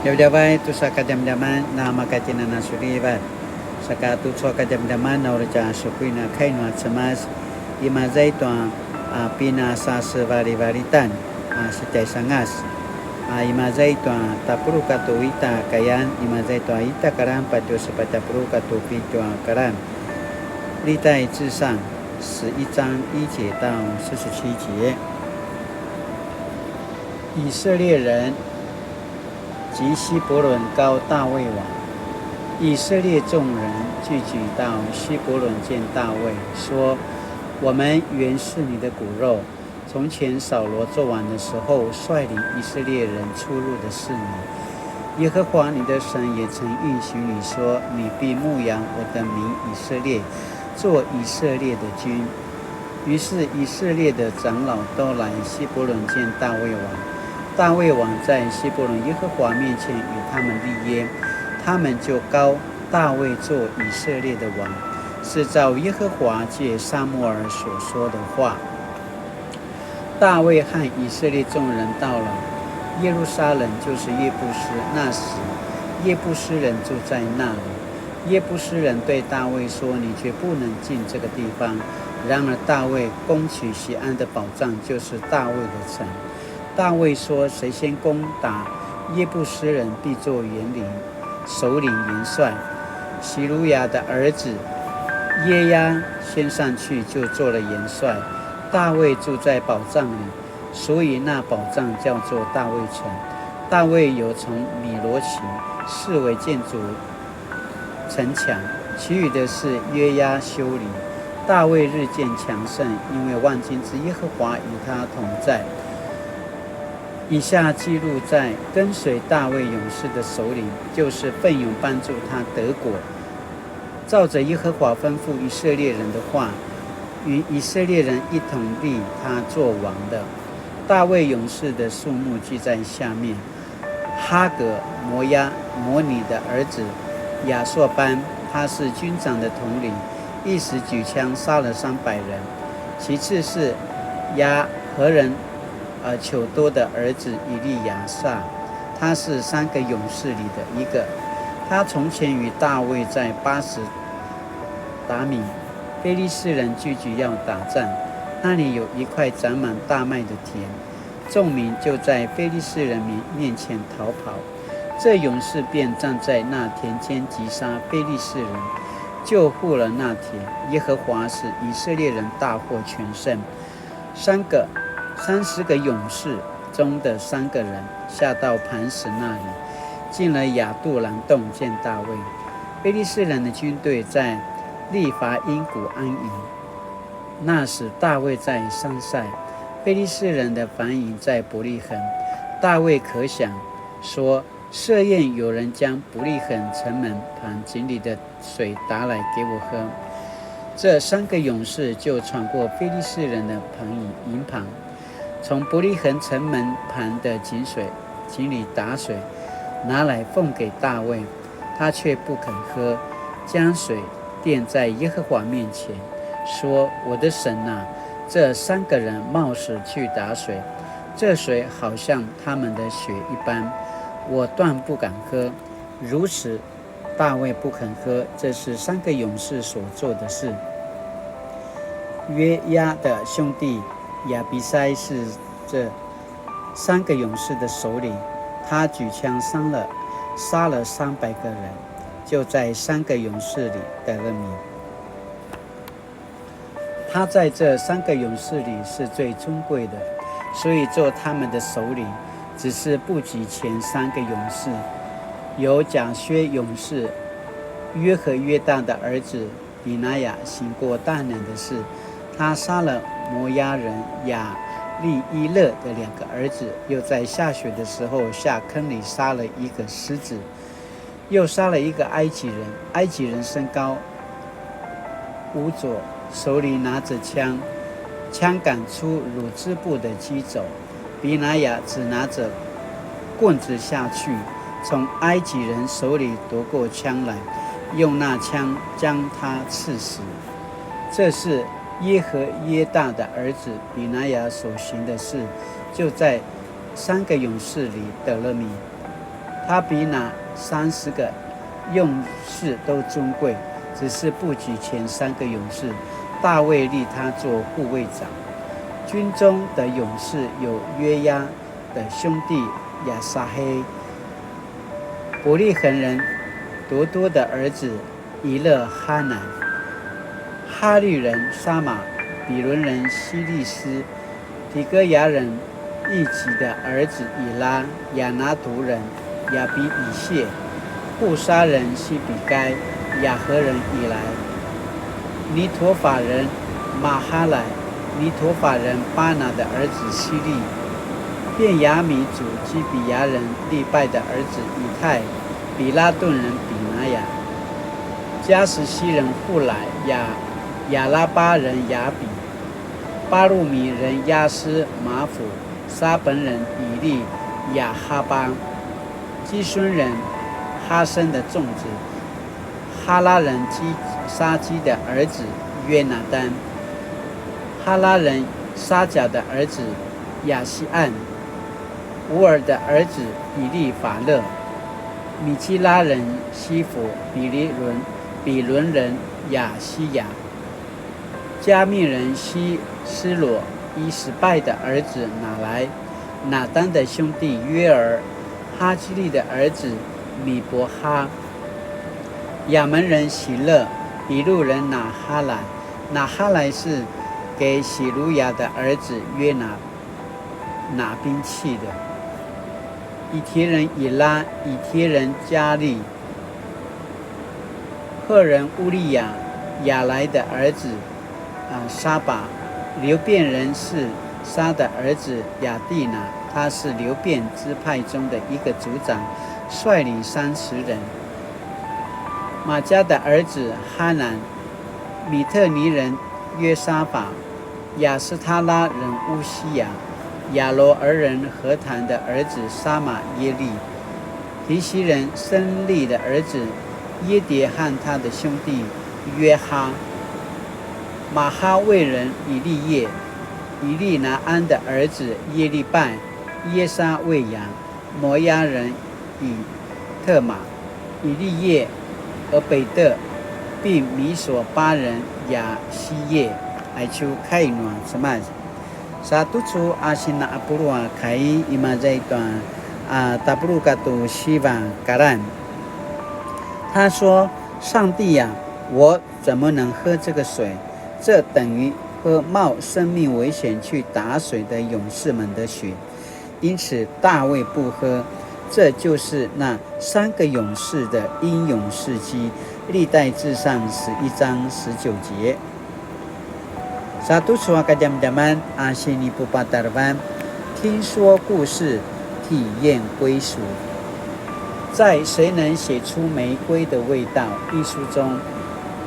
Jawab-jawab tu sakajam-jaman nama katina nasulibat. Sakatu sakajam-jaman nauraja sukuina kainwa cemas imazai tuan pina sasa vari-varitan sejai sangas. Imazai tuan tapuru katu ita kayan imazai tuan ita karan pada sebaca puru katu pi tuan karan. 历代至上11章1节到47节。以色列人及希伯伦高大卫王，以色列众人聚集到希伯伦见大卫，说：我们原是你的骨肉。从前扫罗作王的时候，率领以色列人出入的是你。耶和华你的神也曾应许你说：你必牧养我的民以色列，做以色列的君。于是以色列的长老都来希伯伦见大卫王。大卫王在希伯伦耶和华面前与他们立约，他们就膏大卫做以色列的王，是照耶和华借撒母耳所说的话。大卫和以色列众人到了耶路撒冷，就是耶布斯。那时耶布斯人住在那里。耶布斯人对大卫说：你绝不能进这个地方。然而大卫攻取锡安的宝藏，就是大卫的城。大卫说：谁先攻打耶布斯人，必做元领首领元帅。希鲁雅的儿子耶押先上去，就做了元帅。大卫住在宝藏里，所以那宝藏叫做大卫城。大卫有从米罗起视为建筑城墙，其余的是约押修理。大卫日渐强盛，因为万军之耶和华与他同在。以下记录在跟随大卫勇士的首领，就是奋勇帮助他得国，照着耶和华吩咐以色列人的话，与以色列人一同立他做王的。大卫勇士的数目记在下面：哈格摩押摩尼的儿子亚硕班，他是军长的统领，一时举枪杀了300人。其次是亚何人丘多的儿子以利亚撒，他是3个勇士里的一个。他从前与大卫在巴什达米，非利士人聚集要打仗，那里有一块长满大麦的田，众民就在非利士人面前逃跑。这勇士便站在那田间击杀非利士人，救护了那田。耶和华使以色列人大获全胜。30个勇士中的3个人下到磐石那里，进了亚杜兰洞见大卫。非利士人的军队在利乏因谷安营。那时大卫在山塞，非利士人的防营在伯利恒。大卫可想说：设宴有人将伯利恒城门旁井里的水打来给我喝。这3个勇士就穿过非利士人的营旁，从伯利恒城门旁的井里打水，拿来奉给大卫，他却不肯喝，将水奠在耶和华面前，说：我的神啊，这3个人冒死去打水，这水好像他们的血一般，我断不敢喝。如此大卫不肯喝，这是3个勇士所做的事。约押的兄弟亚比筛是这3个勇士的首领，他举枪杀了300个人，就在3个勇士里得了名。他在这3个勇士里是最尊贵的，所以做他们的首领，只是不及前3个勇士。有甲薛勇士约和约大的儿子比拿雅行过大能的事，他杀了摩押人亚利伊勒的2个儿子，又在下雪的时候下坑里杀了一个狮子，又杀了一个埃及人。埃及人身高5左，手里拿着枪，枪赶出乳织布的鸡走。比拿雅只拿着棍子下去，从埃及人手里夺过枪来，用那枪将他刺死。这是耶和耶大的儿子比拿雅所行的事，就在3个勇士里得了名。他比那30个勇士都尊贵，只是不举前3个勇士。大卫立他做护卫长。军中的勇士有约押的兄弟亚撒黑、伯利恒人多多的儿子以勒哈南、哈利人沙马、比伦人希利斯、提哥亚人义吉的儿子以拉、亚拿图人亚比以谢、布沙人西比该、亚和人以来、尼陀法人马哈莱、尼陀法人巴拿的儿子希利、便雅悯族基比亚人利拜的儿子以太、比拉顿人比拿雅、加什西人户莱、亚拉巴人雅比、巴路米人亚斯马府、沙本人以利亚哈巴、基孙人哈生的众子、哈拉人沙基的儿子约拿丹、哈拉人沙甲的儿子亚西岸、乌尔的儿子以利法勒、米基拉人西弗、比伦人亚西亚、加密人西斯罗、伊什拜的儿子拿来、拿单的兄弟约尔、哈基利的儿子米伯哈、亚门人喜勒、比路人拿哈莱是给喜鲁雅的儿子约拿兵器的。以提人以拉、以提人加利、赫人乌利亚、亚来的儿子沙巴、流便人是沙的儿子亚蒂拿，他是流便支派中的一个族长，率领30人。马加的儿子哈南、米特尼人约沙法、亚斯他拉人乌西亚、亚罗尔人何坦的儿子沙马耶利、提西人申利的儿子耶迭和他的兄弟约哈、马哈卫人以利叶、以利拿安的儿子耶利拜、耶沙卫亚、摩押人以特玛、以利叶、俄北特，并米索巴人亚西叶、爱丘开暖什么？Satu cu asina apurua kai imazaitan tabrukato shiva karan。他说：“上帝呀，我怎么能喝这个水？这等于喝冒生命危险去打水的勇士们的血。因此大卫不喝。这就是那3个勇士的英勇事迹，历代志上11章19节。Satu suaka jam-jaman asini pupatarvan， 听说故事，体验归属。在谁能写出玫瑰的味道一书中，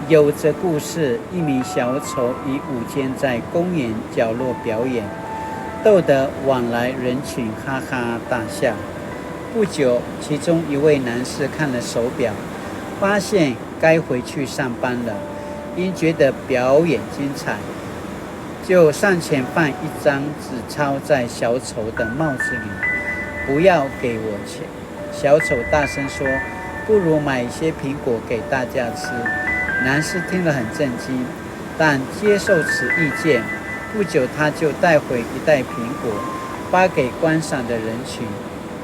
有着故事，一名小丑以午间在公园角落表演，逗得往来人群哈哈大笑。不久，其中一位男士看了手表，发现该回去上班了，因觉得表演精彩，就上前放一张纸钞在小丑的帽子里，不要给我钱。小丑大声说：“不如买一些苹果给大家吃。”男士听了很震惊，但接受此意见。不久，他就带回一袋苹果，发给观赏的人群。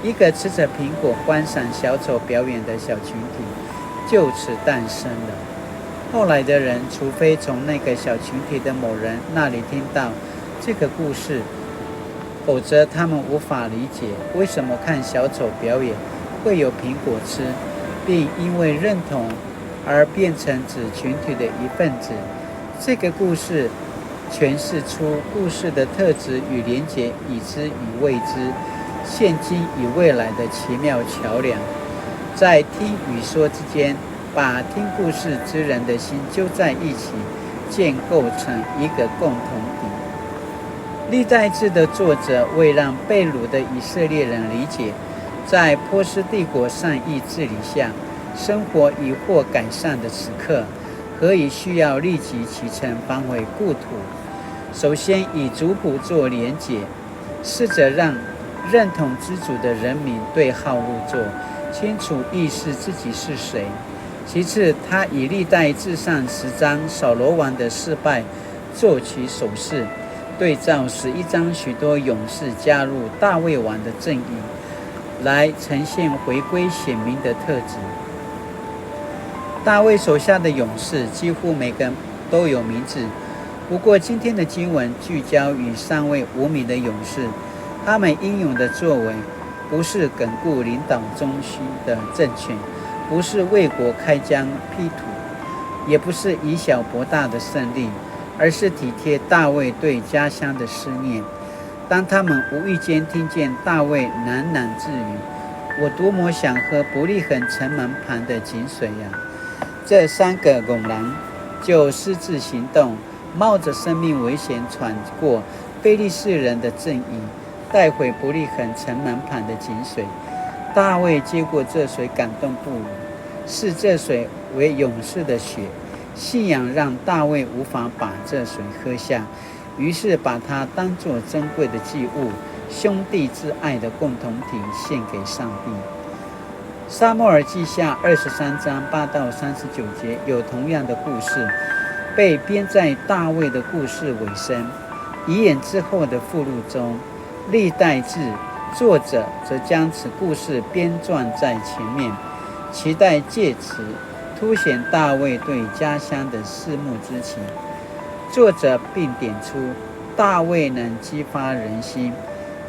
一个吃着苹果观赏小丑表演的小群体就此诞生了。后来的人，除非从那个小群体的某人那里听到这个故事，否则他们无法理解为什么看小丑表演会有苹果吃，并因为认同而变成此群体的一份子。这个故事诠释出故事的特质与连结，已知与未知，现今与未来的奇妙桥梁，在听与说之间，把听故事之人的心揪在一起，建构成一个共同体。历代志的作者为让被掳的以色列人理解，在波斯帝国善意治理下，生活已获改善的此刻，何以需要立即启程返回故土？首先以族谱做连结，试着让认同之主的人民对号入座，清楚意识自己是谁。其次，他以历代志上10章扫罗王的失败做其首饰，对照11章许多勇士加入大卫王的阵营，来呈现回归显明的特质。大卫手下的勇士几乎每个都有名字，不过今天的经文聚焦于3位无名的勇士，他们英勇的作为不是巩固领导中心的政权，不是为国开疆辟土，也不是以小博大的胜利，而是体贴大卫对家乡的思念。当他们无意间听见大卫喃喃自语：“我多么想喝伯利恒城门旁的井水呀！”这3个猛男就私自行动，冒着生命危险闯过非利士人的阵营，带回伯利恒城门旁的井水。大卫接过这水，感动不已，视这水为勇士的血。信仰让大卫无法把这水喝下，于是把它当作珍贵的祭物，兄弟之爱的共同体献给上帝。撒母耳记下23章8到39节有同样的故事，被编在大卫的故事尾声。以眼之后的附录中，历代志作者则将此故事编撰在前面，期待借此凸显大卫对家乡的思慕之情。作者并点出大卫能激发人心，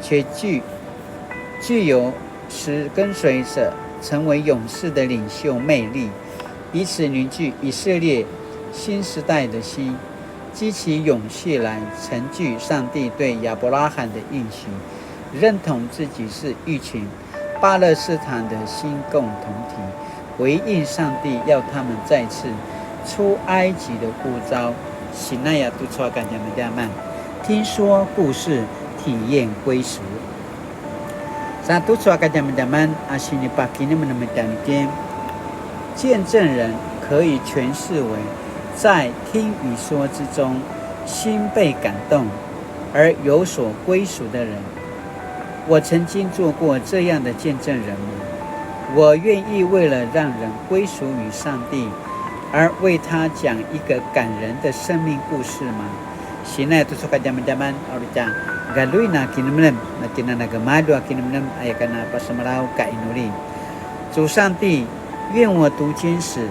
且具有使跟随者成为勇士的领袖魅力，以此凝聚以色列新时代的心，激起勇气来承继上帝对亚伯拉罕的应许，认同自己是一群巴勒斯坦的新共同体，回应上帝要他们再次出埃及的呼召。喜奈亚都错感觉没得慢，听说故事，体验归属。Satu suaka jaman-jaman asini pagi ini menemukan 见证人可以诠释为在听与说之中心被感动而有所归属的人。我曾经做过这样的见证人吗？我愿意为了让人归属于上帝而为他讲一个感人的生命故事吗？Sina itu suka jaman-jaman orang galui na kinumlem na tinanagamado kinumlem ayakana pasamarau ka inuli。主上帝，愿我读经时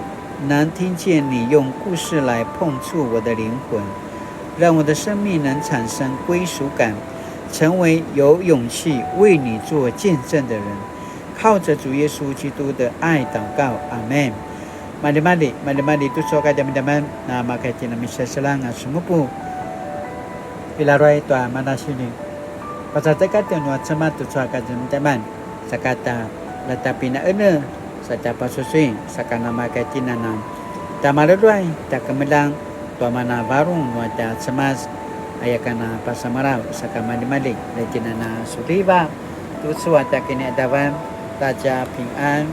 能听见你用故事来碰触我的灵魂，让我的生命能产生归属感，成为有勇气为你做见证的人。靠着主耶稣基督的爱祷告，阿们。Mali-mali tu suka jaman-jaman na makaitin na misa selang sumupu ilaroy to mana sini pasatakat yang sama tu suka jaman-jaman sakata latapina ene satapa susui sakana makaitin na tamaluai takamelang to mana barung nuata semas ayakana pasamarau sakamali-mali lekinana suliba tu suata kini adawan 大家平安。